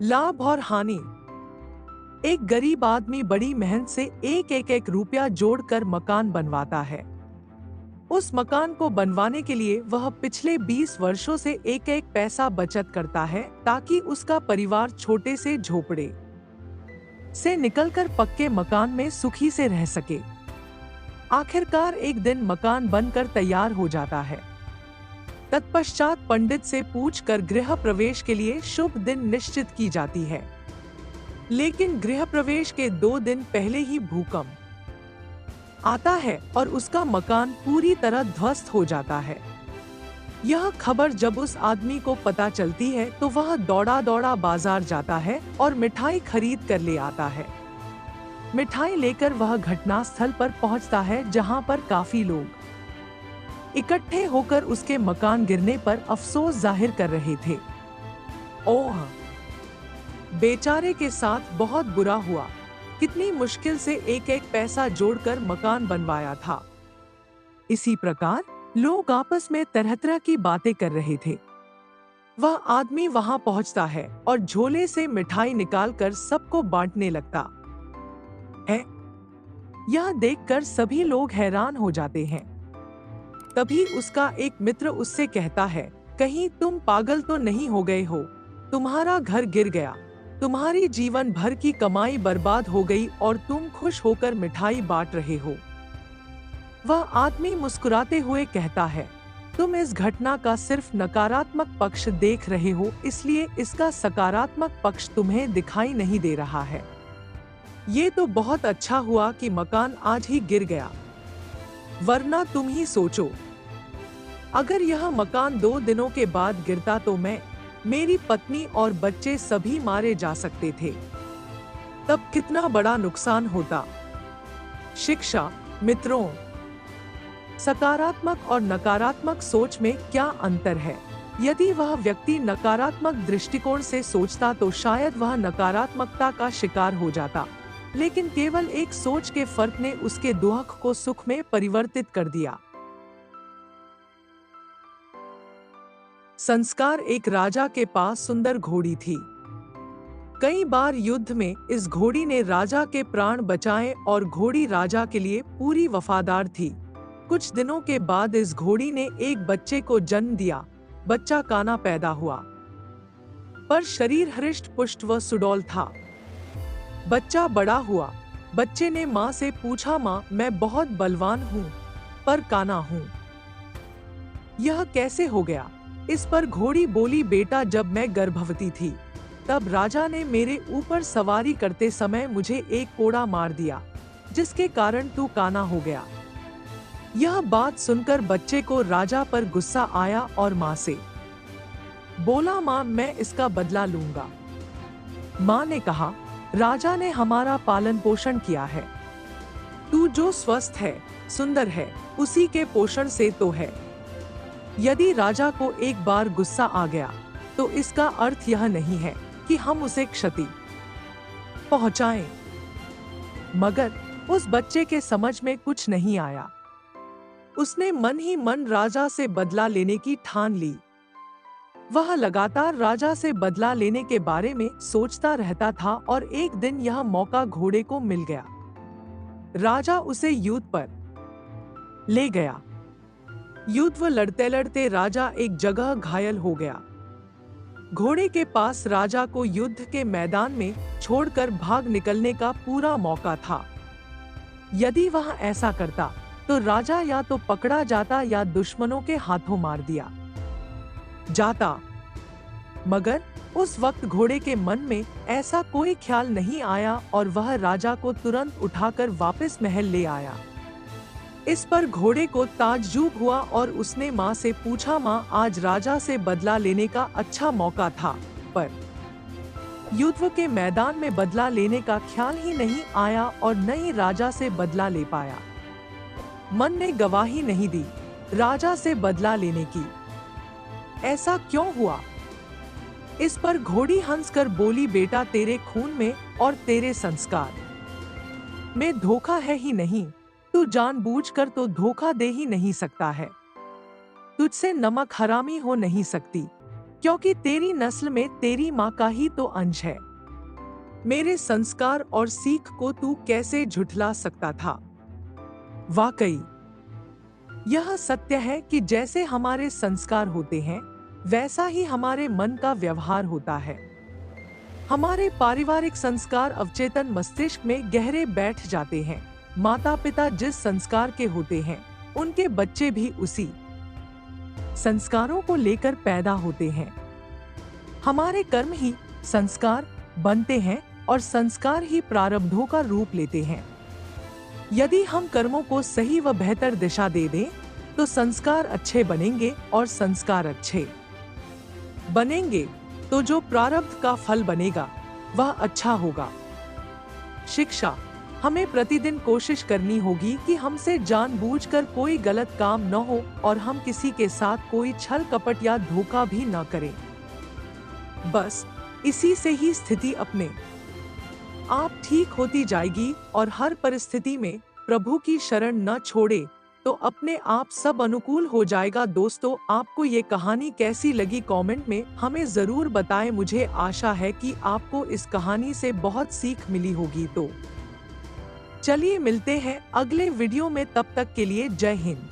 लाभ और हानि। एक गरीब आदमी बड़ी मेहनत से एक रुपया जोड़कर मकान बनवाता है। उस मकान को बनवाने के लिए वह पिछले 20 वर्षों से एक पैसा बचत करता है ताकि उसका परिवार छोटे से झोपड़े से निकलकर पक्के मकान में सुखी से रह सके। आखिरकार एक दिन मकान बनकर तैयार हो जाता है। तत्पश्चात पंडित से पूछकर गृह प्रवेश के लिए शुभ दिन निश्चित की जाती है। लेकिन गृह प्रवेश के 2 दिन पहले ही भूकंप आता है और उसका मकान पूरी तरह ध्वस्त हो जाता है। यह खबर जब उस आदमी को पता चलती है तो वह दौड़ा दौड़ा बाजार जाता है और मिठाई खरीद कर ले आता है। मिठाई लेकर वह घटनास्थल पर पहुंचता है जहां पर काफी लोग इकट्ठे होकर उसके मकान गिरने पर अफसोस जाहिर कर रहे थे। ओह, बेचारे के साथ बहुत बुरा हुआ। कितनी मुश्किल से एक पैसा जोड़कर मकान बनवाया था। इसी प्रकार लोग आपस में तरह तरह की बातें कर रहे थे। वह आदमी वहां पहुंचता है और झोले से मिठाई निकालकर सबको बांटने लगता है। यह देखकर सभी लोग हैरान हो जाते हैं। तभी उसका एक मित्र उससे कहता है, कहीं तुम पागल तो नहीं हो गए हो? तुम्हारा घर गिर गया, तुम्हारी जीवन भर की कमाई बर्बाद हो गई और तुम खुश होकर मिठाई बांट रहे हो। वह आदमी मुस्कुराते हुए कहता है, तुम इस घटना का सिर्फ नकारात्मक पक्ष देख रहे हो, इसलिए इसका सकारात्मक पक्ष तुम्हें दिखाई नहीं दे रहा है। ये तो बहुत अच्छा हुआ कि मकान आज ही गिर गया, वरना तुम ही सोचो, अगर यह मकान 2 दिनों के बाद गिरता तो मैं, मेरी पत्नी और बच्चे सभी मारे जा सकते थे। तब कितना बड़ा नुकसान होता। शिक्षा। मित्रों, सकारात्मक और नकारात्मक सोच में क्या अंतर है? यदि वह व्यक्ति नकारात्मक दृष्टिकोण से सोचता तो शायद वह नकारात्मकता का शिकार हो जाता, लेकिन केवल एक सोच के फर्क ने उसके दुख को सुख में परिवर्तित कर दिया। संस्कार। एक राजा के पास सुंदर घोड़ी थी। कई बार युद्ध में इस घोड़ी ने राजा के प्राण बचाए और घोड़ी राजा के लिए पूरी वफादार थी। कुछ दिनों के बाद इस घोड़ी ने एक बच्चे को जन्म दिया। बच्चा काना पैदा हुआ, पर शरीर हृष्ट पुष्ट व सुडौल था। बच्चा बड़ा हुआ। बच्चे ने माँ से पूछा, माँ, मैं बहुत बलवान हूँ पर काना हूँ, यह कैसे हो गया? इस पर घोड़ी बोली, बेटा, जब मैं गर्भवती थी तब राजा ने मेरे ऊपर सवारी करते समय मुझे एक कोड़ा मार दिया, जिसके कारण तू काना हो गया। यह बात सुनकर बच्चे को राजा पर गुस्सा आया और माँ से बोला, माँ, मैं इसका बदला लूंगा। माँ ने कहा, राजा ने हमारा पालन पोषण किया है, तू जो स्वस्थ है, सुंदर है, उसी के पोषण से तो है। यदि राजा को एक बार गुस्सा आ गया तो इसका अर्थ यह नहीं है कि हम उसे क्षति पहुंचाएं। मगर उस बच्चे के समझ में कुछ नहीं आया। उसने मन ही मन राजा से बदला लेने की ठान ली। वह लगातार राजा से बदला लेने के बारे में सोचता रहता था और एक दिन यह मौका घोड़े को मिल गया। राजा उसे युद्ध पर ले गया। युद्ध लड़ते लड़ते राजा एक जगह घायल हो गया। घोड़े के पास राजा को युद्ध के मैदान में छोड़कर भाग निकलने का पूरा मौका था। यदि वह ऐसा करता तो राजा या तो पकड़ा जाता या दुश्मनों के हाथों मार दिया जाता। मगर उस वक्त घोड़े के मन में ऐसा कोई ख्याल नहीं आया और वह राजा को तुरंत उठाकर वापस महल ले आया। इस पर घोड़े को ताज्जुब हुआ और उसने माँ से पूछा, माँ, आज राजा से बदला लेने का अच्छा मौका था, पर युद्ध के मैदान में बदला लेने का ख्याल ही नहीं आया और न ही राजा से बदला ले पाया। मन ने गवाही नहीं दी राजा से बदला लेने की। ऐसा क्यों हुआ? इस पर घोड़ी हंसकर बोली, बेटा, तेरे खून में और तेरे संस्कार में धोखा है ही नहीं। तू जानबूझकर तो धोखा दे ही नहीं सकता है। तुझसे नमक हरामी हो नहीं सकती। क्योंकि तेरी नस्ल में तेरी माँ का ही तो अंश है। मेरे संस्कार और सीख को तू कैसे झुठला सकता था? वाकई यह सत्य है कि जैसे हमारे संस्कार होते हैं, वैसा ही हमारे मन का व्यवहार होता है। हमारे पारिवारिक संस्कार अवचेतन मस्तिष्क में गहरे बैठ जाते हैं। माता पिता जिस संस्कार के होते हैं, उनके बच्चे भी उसी संस्कारों को लेकर पैदा होते हैं। हमारे कर्म ही संस्कार बनते हैं और संस्कार ही प्रारब्धों का रूप लेते हैं। यदि हम कर्मों को सही व बेहतर दिशा दे दें, तो संस्कार अच्छे बनेंगे और संस्कार अच्छे बनेंगे तो जो प्रारब्ध का फल बनेगा वह अच्छा होगा। शिक्षा, हमें प्रतिदिन कोशिश करनी होगी कि हमसे जानबूझकर कोई गलत काम न हो और हम किसी के साथ कोई छल कपट या धोखा भी न करें। बस इसी से ही स्थिति अपने आप ठीक होती जाएगी और हर परिस्थिति में प्रभु की शरण न छोड़े तो अपने आप सब अनुकूल हो जाएगा। दोस्तों, आपको ये कहानी कैसी लगी कमेंट में हमें जरूर बताएं। मुझे आशा है कि आपको इस कहानी से बहुत सीख मिली होगी। तो चलिए मिलते हैं अगले वीडियो में, तब तक के लिए जय हिंद।